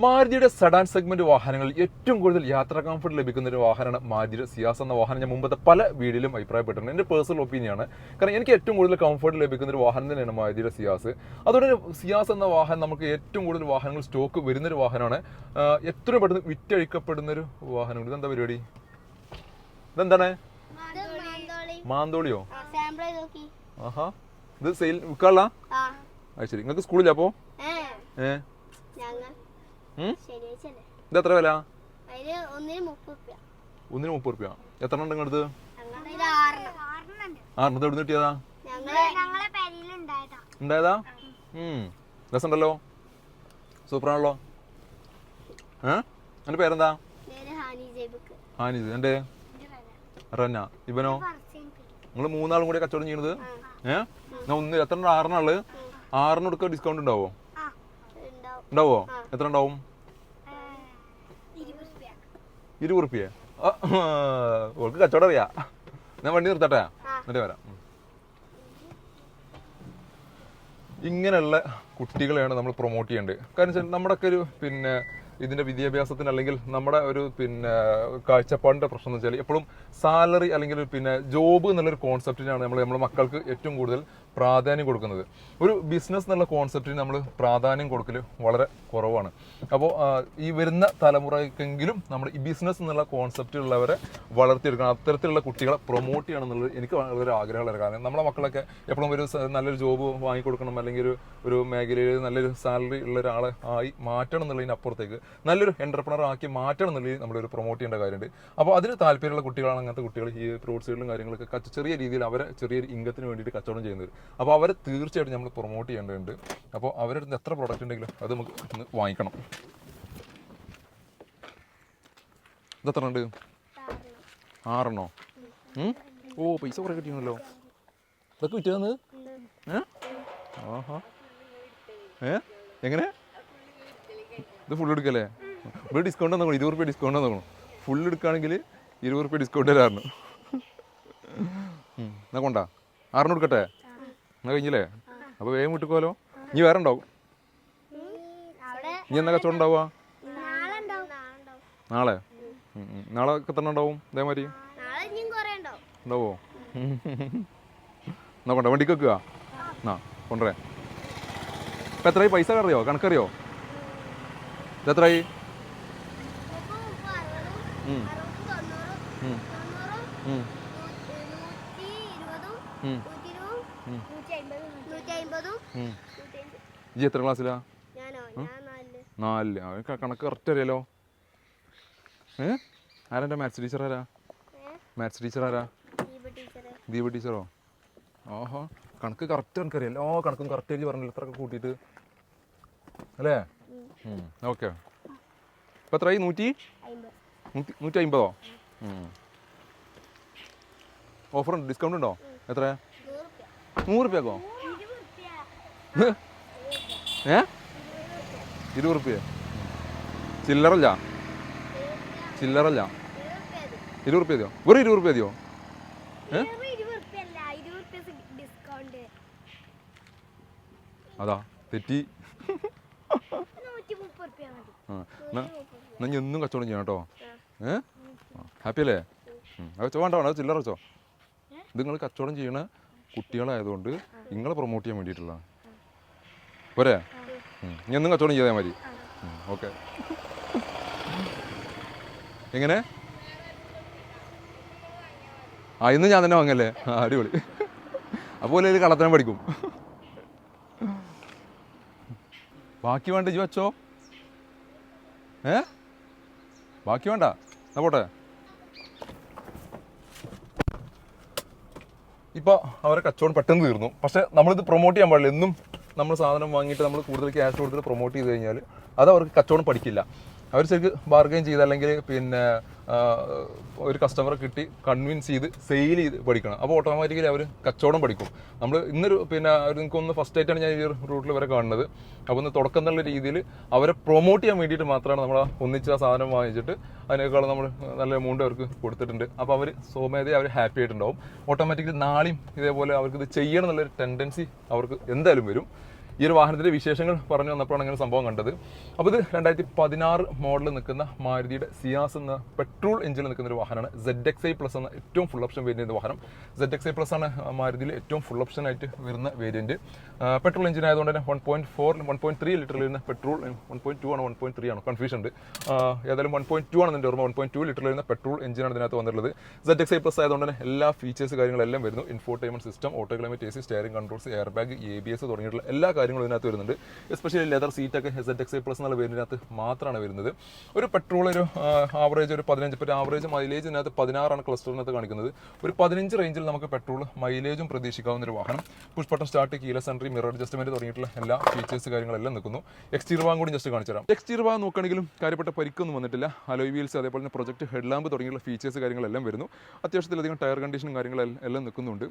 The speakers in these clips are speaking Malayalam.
മാരുതിയുടെ സെഡാൻ സെഗ്മെന്റ് വാഹനങ്ങളിൽ ഏറ്റവും കൂടുതൽ യാത്രാ കംഫർട്ട് ലഭിക്കുന്ന ഒരു വാഹനമാണ് മാരുതിയുടെ സിയാസ് എന്ന വാഹനം. ഞാൻ മുമ്പത്തെ പല വീഡിയോയിലും അഭിപ്രായപ്പെട്ടിട്ടുണ്ട്. എൻ്റെ പേഴ്സണൽ ഒപ്പീനിയനാണ്. കാരണം എനിക്ക് ഏറ്റവും കൂടുതൽ കംഫർട്ട് ലഭിക്കുന്ന ഒരു വാഹനം തന്നെയാണ് മാരുതിയുടെ സിയാസ്. അതുകൊണ്ട് സിയാസ് എന്ന വാഹനം നമുക്ക് ഏറ്റവും കൂടുതൽ വാഹനങ്ങൾ സ്റ്റോക്ക് വരുന്നൊരു വാഹനമാണ്. എത്രയും പെട്ടെന്ന് വിറ്റഴിക്കപ്പെടുന്നൊരു വാഹനമാണ്. ഇതെന്താ പരിപാടി? ഇതെന്താണ്? മാന്തോളിയോ? ആഹാ, ഇത് സെയിൽ വിൽക്കാനുള്ള? അത് ശരി. നിങ്ങൾക്ക് സ്കൂളില്ല അപ്പോ? ഇത് എത്ര വില? 130 എത്ര ഉണ്ട് നിങ്ങളടുത്ത്? 6 എവിടെ കിട്ടിയതാ? ഉണ്ടായതാ? രസമുണ്ടല്ലോ, സൂപ്പറാണല്ലോ. എന്റെ പേരെന്താ? ഹാനിസ്. എന്റെ റന്ന. ഇവനോ? നിങ്ങൾ 3 ആളും കൂടി കച്ചവടം ചെയ്യണത്? എത്ര 6 ആള്? 6 കൊടുക്കുക ഡിസ്കൗണ്ട് ഉണ്ടാവോ? ഉണ്ടാവോ? എത്ര ഉണ്ടാവും? 20 റുപ്യ. ഓൾക്ക് കച്ചവടം അറിയാ. ഞാൻ വണ്ടി നിർത്തട്ടെ, എന്നിട്ട് വരാം. ഇങ്ങനെയുള്ള കുട്ടികളെയാണ് നമ്മൾ പ്രൊമോട്ട് ചെയ്യേണ്ടത്. കാരണം വെച്ചാൽ നമ്മുടെയൊക്കെ ഒരു ഇതിന്റെ വിദ്യാഭ്യാസത്തിന് അല്ലെങ്കിൽ നമ്മുടെ ഒരു കാഴ്ചപ്പാടിന്റെ പ്രശ്നം എന്ന് വെച്ചാൽ എപ്പോഴും സാലറി അല്ലെങ്കിൽ ജോബ് എന്നുള്ളൊരു കോൺസെപ്റ്റിനാണ് നമ്മുടെ മക്കൾക്ക് ഏറ്റവും കൂടുതൽ പ്രാധാന്യം കൊടുക്കുന്നത്. ഒരു ബിസിനസ് എന്നുള്ള കോൺസെപ്റ്റിന് നമ്മൾ പ്രാധാന്യം കൊടുക്കൽ വളരെ കുറവാണ്. അപ്പോൾ ഈ വരുന്ന തലമുറയ്ക്കെങ്കിലും നമ്മൾ ഈ ബിസിനസ് എന്നുള്ള കോൺസെപ്റ്റിലുള്ളവരെ വളർത്തിയെടുക്കണം. അത്തരത്തിലുള്ള കുട്ടികളെ പ്രൊമോട്ട് ചെയ്യണം എന്നുള്ളത് എനിക്ക് വളരെ ആഗ്രഹമുള്ള കാരണം നമ്മളെ മക്കളൊക്കെ എപ്പോഴും ഒരു നല്ലൊരു ജോബ് വാങ്ങിക്കൊടുക്കണം, അല്ലെങ്കിൽ ഒരു മേഖലയിൽ നല്ലൊരു സാലറി ഉള്ള ഒരാളെ ആയി മാറ്റണം എന്നുള്ളതിനപ്പുറത്തേക്ക് നല്ലൊരു എന്റർപ്രണർ ആക്കി മാറ്റണം എന്നുള്ളത് നമ്മളൊരു പ്രൊമോട്ട് ചെയ്യേണ്ട കാര്യമുണ്ട്. അപ്പോൾ അതിന് താല്പര്യമുള്ള കുട്ടികളാണ് അങ്ങനത്തെ കുട്ടികൾ ഈ റോഡ് സൈഡിലും കാര്യങ്ങളൊക്കെ ചെറിയ രീതിയിൽ അവരെ ചെറിയൊരു ഇൻകത്തിന് വേണ്ടിയിട്ട് കച്ചവടം ചെയ്യുന്നത്. അപ്പോൾ അവരെ തീർച്ചയായിട്ടും നമ്മൾ പ്രൊമോട്ട് ചെയ്യേണ്ടതുണ്ട്. അപ്പോൾ അവരുടെ അടുത്ത് എത്ര പ്രോഡക്റ്റ് ഉണ്ടെങ്കിലും അത് നമുക്ക് ഒന്ന് വാങ്ങിക്കണം. ഇതെത്ര ഉണ്ട്? 6 ഓ, പൈസ കുറേ കിട്ടിയാണല്ലോ. ഇതൊക്കെ വിറ്റത്? ആഹാ, എങ്ങനെ? ഇത് ഫുൾ എടുക്കല്ലേ? ഇവിടെ ഡിസ്കൗണ്ട് നോക്കണം, 20 റുപ്യ ഡിസ്കൗണ്ട് നോക്കണം. ഫുൾ എടുക്കുകയാണെങ്കിൽ 20 റുപ്യ ഡിസ്കൗണ്ട് തരാറുണ്ട്. എന്നാ കൊണ്ടാ 6 എടുക്കട്ടെ? എന്നാ കഴിഞ്ഞില്ലേ? അപ്പോൾ വേഗം വിട്ടുപോലോ. ഇനി വേറെ ഉണ്ടാവും? ഇനി എന്നാ കച്ചവടം ഉണ്ടാവുക? നാളെ? നാളെ എത്ര ഉണ്ടാവും ഇതേമാതിരി? ഉണ്ടാവോ? എന്നാ കൊണ്ട വണ്ടിക്ക് വെക്കുക. എന്നാ കൊണ്ടുവരേ. ഇപ്പം എത്രയായി? പൈസ അറിയോ? കണക്കറിയോ? ഇതെത്രയായി? 150 എത്ര ക്ലാസ്സിലാ? 4. അവൻ കണക്ക് കറക്റ്റ് അറിയാലോ. ആരാ മാത്സ് ടീച്ചർ? ആരാ മാത്സ് ടീച്ചർ? ആരാ? ദീപ ടീച്ചറോ? ഓഹോ, കണക്ക് കറക്റ്റ് കണക്കറിയാലോ. കണക്കും കറക്റ്റ് പറഞ്ഞില്ല, ഇത്രയൊക്കെ കൂട്ടിയിട്ട് അല്ലേ? ഓക്കെ. ഇപ്പം എത്രയായി? 150. ഓഫറുണ്ട്, ഡിസ്കൗണ്ട് ഉണ്ടോ? എത്ര? 100 റുപ്യക്കോ? 20 റുപ്യ? ചില്ലറല്ല 20 റുപ്യ മതിയോ? വെറും 20 റുപ്യ മതിയോ? അതാ തെറ്റി. എന്നാ എന്നും കച്ചവടം ചെയ്യണം കേട്ടോ. ഹാപ്പി അല്ലേ? വേണ്ട അത് ചില്ലറ വെച്ചോ. ഇത് നിങ്ങൾ കച്ചവടം ചെയ്യണ കുട്ടികളായതുകൊണ്ട് നിങ്ങളെ പ്രൊമോട്ട് ചെയ്യാൻ വേണ്ടിയിട്ടുള്ള പോരെ? ഇനി എന്നും കച്ചവടം ചെയ്താൽ മതി. ഓക്കെ. എങ്ങനെ? ഇന്ന് ഞാൻ തന്നെ വാങ്ങല്ലേ? അടിപൊളി. അപ്പോൾ ഇതിൽ കള്ളത്തരം പഠിക്കും. ബാക്കി വേണ്ട ഇജ്ജ് വെച്ചോ. ബാക്കി വേണ്ട, എന്നാ പോട്ടെ. ഇപ്പോൾ അവരെ കച്ചവടം പെട്ടെന്ന് തീർന്നു. പക്ഷേ നമ്മളിത് പ്രൊമോട്ട് ചെയ്യാൻ പാടില്ല. എന്നും നമ്മൾ സാധനം വാങ്ങിയിട്ട് നമ്മൾ കൂടുതൽ ക്യാഷ് കൊടുത്തിട്ട് പ്രൊമോട്ട് ചെയ്ത് കഴിഞ്ഞാൽ അത് അവർക്ക് കച്ചവടം പഠിക്കില്ല. അവർ ശരിക്കും ബാർഗെയിൻ ചെയ്ത് അല്ലെങ്കിൽ ഒരു കസ്റ്റമറെ കിട്ടി കൺവിൻസ് ചെയ്ത് സെയിൽ ചെയ്ത് പഠിക്കണം. അപ്പോൾ ഓട്ടോമാറ്റിക്കലി അവർ കച്ചവടം പഠിക്കും. നമ്മൾ ഇന്നൊരു നിങ്ങൾക്കൊന്ന് ഫസ്റ്റ് ആയിട്ടാണ് ഞാൻ ഈ റൂട്ടിൽ വരെ കാണുന്നത്. അപ്പോൾ ഒന്ന് തുടക്കം എന്നുള്ള രീതിയിൽ അവരെ പ്രൊമോട്ട് ചെയ്യാൻ വേണ്ടിയിട്ട് മാത്രമാണ് നമ്മൾ ഒന്നിച്ച് ആ സാധനം വാങ്ങിച്ചിട്ട് അതിനേക്കാളും നമ്മൾ നല്ല എമൗണ്ട് അവർക്ക് കൊടുത്തിട്ടുണ്ട്. അപ്പോൾ അവർ സ്വമേധയെ അവർ ഹാപ്പി ആയിട്ടുണ്ടാവും. ഓട്ടോമാറ്റിക്കലി നാളെയും ഇതേപോലെ അവർക്ക് ഇത് ചെയ്യണം എന്നുള്ളൊരു ടെൻഡൻസി അവർക്ക് എന്തായാലും വരും. ഈ ഒരു വാഹനത്തിൻ്റെ വിശേഷങ്ങൾ പറഞ്ഞു വന്നപ്പോഴാണ് അങ്ങനെ സംഭവം കണ്ടത്. അപ്പോൾ ഇത് 2016 മോഡൽ നിൽക്കുന്ന മാരുതിയുടെ സിയാസ് എന്ന പെട്രോൾ എഞ്ചിനിൽ നിൽക്കുന്ന ഒരു വാഹനമാണ്. ZXi പ്ലസ് എന്ന ഏറ്റവും ഫുൾ ഓപ്ഷൻ വേരിയൻ്റ് വാഹനം. ZXi പ്ലസ് ആണ് മാരുതിയിൽ ഏറ്റവും ഫുൾ ഓപ്ഷൻ ആയിട്ട് വരുന്ന വേരിയൻറ്റ്. പെട്രോൾ എഞ്ചിൻ ആയതുകൊണ്ട് തന്നെ 1.3 ലിറ്ററിൽ വരുന്ന പെട്രോൾ 1.2 ആണ് 1.3 ആണ് കൺഫ്യൂഷൻ ഉണ്ട്. ഏതായാലും 1.2 ആണ് എൻ്റെ ഓർമ്മ. 1.2 ലിറ്ററിൽ വരുന്ന പെട്രോൾ എഞ്ചിനാണ് ഇതിനകത്ത് വന്നിട്ടുള്ളത്. ZXi പ്ലസ് ആയതുകൊണ്ട് തന്നെ എല്ലാ ഫീച്ചേഴ്സ് കാര്യങ്ങളെല്ലാം വരുന്നു. Infotainment system, auto climate AC, steering controls, air bag, ABS തുടങ്ങിയിട്ടുള്ള എല്ലാ കാര്യങ്ങളും ഇതിനകത്ത് വരുന്നുണ്ട്. എസ്പെഷ്യലി ലെതർ സീറ്റൊക്കെ ZXi പ്ലസ് എന്നുള്ള വേരിയൻറ്റിനകത്ത് മാത്രമാണ് വരുന്നത്. ഒരു പെട്രോൾ ഒരു ആവറേജ് ഒരു 15, ഇപ്പോൾ ആവറേജ് മൈലേജ് ഇതിനകത്ത് 16 ആണ് ക്ലസ്റ്ററിനകത്ത് കാണിക്കുന്നത്. ഒരു 15 റേഞ്ചിൽ നമുക്ക് പെട്രോൾ മൈലേജും പ്രതീക്ഷിക്കാവുന്ന ഒരു വാഹനം. Push button start, keyless entry, mirror adjustment തുടങ്ങിയിട്ടുള്ള എല്ലാ ഫീച്ചേഴ്സ് കാര്യങ്ങളെല്ലാം നിൽക്കുന്നു. എക്സ്റ്റീരിയർ ഭാഗം കൂടി ജസ്റ്റ് കാണിച്ചു തരാം. എക്സ്റ്റീരിയർ ഭാഗം നോക്കുകയാണെങ്കിലും കാര്യപ്പെട്ട പരിക്കൊന്നും വന്നിട്ടില്ല. അലോയ് വീൽസ്, അതേപോലെ തന്നെ പ്രൊജക്ട് ഹെഡ് ലാമ്പ് തുടങ്ങിയുള്ള ഫീച്ചേഴ്സ് കാര്യങ്ങളെല്ലാം വരുന്നു. അത്യാവശ്യത്തിലധികം ടയർ കണ്ടീഷനും കാര്യങ്ങളെല്ലാം നിൽക്കുന്നുണ്ട്.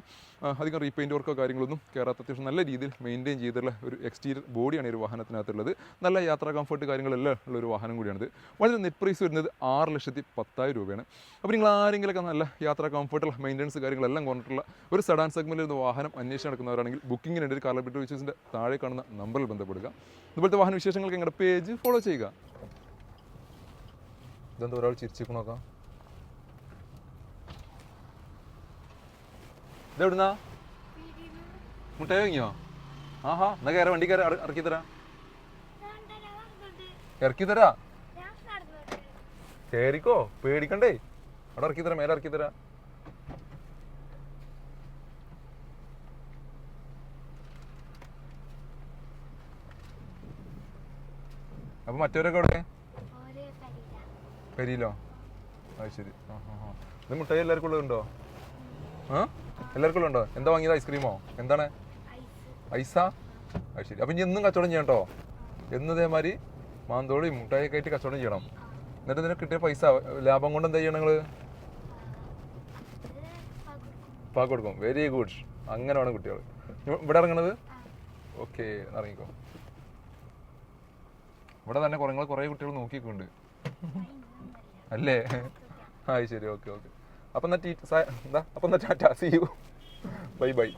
അധികം റീപെയിൻറ്റ് വർക്കോ കാര്യങ്ങളൊന്നും കയറാത്ത അത്യാവശ്യം നല്ല രീതിയിൽ മെയിൻറ്റെയിൻ ചെയ്തിട്ടുള്ള ഒരു എക്സ്റ്റീരിയർ ബോഡിയാണ് ഈ ഒരു വാഹനത്തിനകത്തുള്ളത്. നല്ല യാത്രാ കംഫർട്ട് കാര്യങ്ങളെല്ലാം ഉള്ള ഒരു വാഹനം കൂടിയാണിത്. വളരെ നെറ്റ് പ്രൈസ് വരുന്നത് 6,10,000 രൂപയാണ്. അപ്പോൾ നിങ്ങൾ ആരെങ്കിലുമൊക്കെ നല്ല യാത്രാ കംഫർട്ടുള്ള മെയിൻ്റെനൻസ് കാര്യങ്ങളെല്ലാം കൊണ്ടിട്ടുള്ള ഒരു സെഡാൻ സെഗ്മെൻറ്റിൽ നിന്ന് വാഹനം അന്വേഷിച്ച് നടക്കുന്നവരാണെങ്കിൽ ബുക്കിങ്ങിന് ഒരു കാർലോ പെട്രോൾ വിച്ചേഴ്സിൻ്റെ താഴെ കാണുന്ന നമ്പറിൽ ബന്ധപ്പെടുക. ഇതുപോലത്തെ വാഹന വിശേഷങ്ങൾക്ക് ഞങ്ങളുടെ പേജ് ഫോളോ ചെയ്യുക. ഇതെന്താ ഒരാൾ ചിരിച്ചിരിക്കണ നോക്കാം. ഇതെവിടുന്നാ മുട്ടായി വാങ്ങിയോ? ആഹാ, എന്നാ കയറാം, വണ്ടി കയറാം, ഇറക്കി തരാം. ഇറക്കി തരാ, കയറിക്കോ, പേടിക്കണ്ടേ. അവിടെ ഇറക്കി തരാം, മേലെ ഇറക്കി തരാം. അപ്പൊ മറ്റവരൊക്കെ അവിടെ പെരിയിലോ? അത് ശരി. ഇത് മുട്ടായി എല്ലാവർക്കും ഉള്ളതുണ്ടോ? എല്ലാവർക്കും ഉള്ളതുണ്ടോ? എന്താ വാങ്ങിയത്? ഐസ്ക്രീമോ? എന്താണ്? ഐസാ? അത് ശരി. അപ്പം ഇനി എന്നും കച്ചവടം ചെയ്യണം കേട്ടോ. എന്നും ഇതേമാതിരി മാന്തോളി മുട്ടായൊക്കെ ആയിട്ട് കച്ചവടം ചെയ്യണം. എന്നിട്ട് ഇതിന് കിട്ടിയ പൈസ ലാഭം കൊണ്ട് എന്താ ചെയ്യണം നിങ്ങൾ? പാക്ക് കൊടുക്കും. Very good. അങ്ങനെ വേണം കുട്ടികൾ. ഇവിടെ ഇറങ്ങണത്? ഓക്കെ, ഇറങ്ങിക്കോ. ഇവിടെ തന്നെ കുറേ കുട്ടികൾ നോക്കിക്കുണ്ട് അല്ലേ? ആ ശരി, ഓക്കെ ഓക്കെ. അപ്പം എന്നാ ta-ta, see you, bye bye.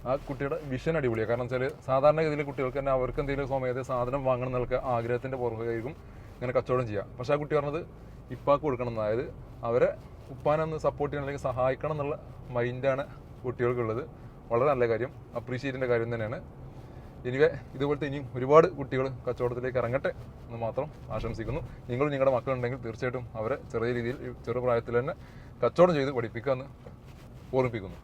ആ കുട്ടിയുടെ വിഷൻ അടിപൊളിയാണ്. കാരണം വെച്ചാൽ സാധാരണഗതിയിൽ കുട്ടികൾക്ക് തന്നെ അവർക്ക് എന്തെങ്കിലും സ്വമേധ സാധനം വാങ്ങണം എന്നുള്ള ആഗ്രഹത്തിൻ്റെ പുറകെയായിരിക്കും ഇങ്ങനെ കച്ചവടം ചെയ്യുക. പക്ഷേ ആ കുട്ടി പറഞ്ഞത് ഇപ്പാക്ക് കൊടുക്കണം, അതായത് അവരെ ഉപ്പാനൊന്ന് സപ്പോർട്ട് ചെയ്യണം അല്ലെങ്കിൽ സഹായിക്കണം എന്നുള്ള മൈൻഡാണ് കുട്ടികൾക്കുള്ളത്. വളരെ നല്ല കാര്യം, അപ്രീഷിയേറ്റിൻ്റെ കാര്യം തന്നെയാണ്. എനിവേ ഇതുപോലത്തെ ഇനിയും ഒരുപാട് കുട്ടികൾ കച്ചവടത്തിലേക്ക് ഇറങ്ങട്ടെ എന്ന് മാത്രം ആശംസിക്കുന്നു. നിങ്ങളുടെ മക്കളുണ്ടെങ്കിൽ തീർച്ചയായിട്ടും അവരെ ചെറിയ രീതിയിൽ ചെറുപ്രായത്തിൽ തന്നെ കച്ചവടം ചെയ്ത് പഠിപ്പിക്കുക എന്ന് ഓർമ്മിപ്പിക്കുന്നു.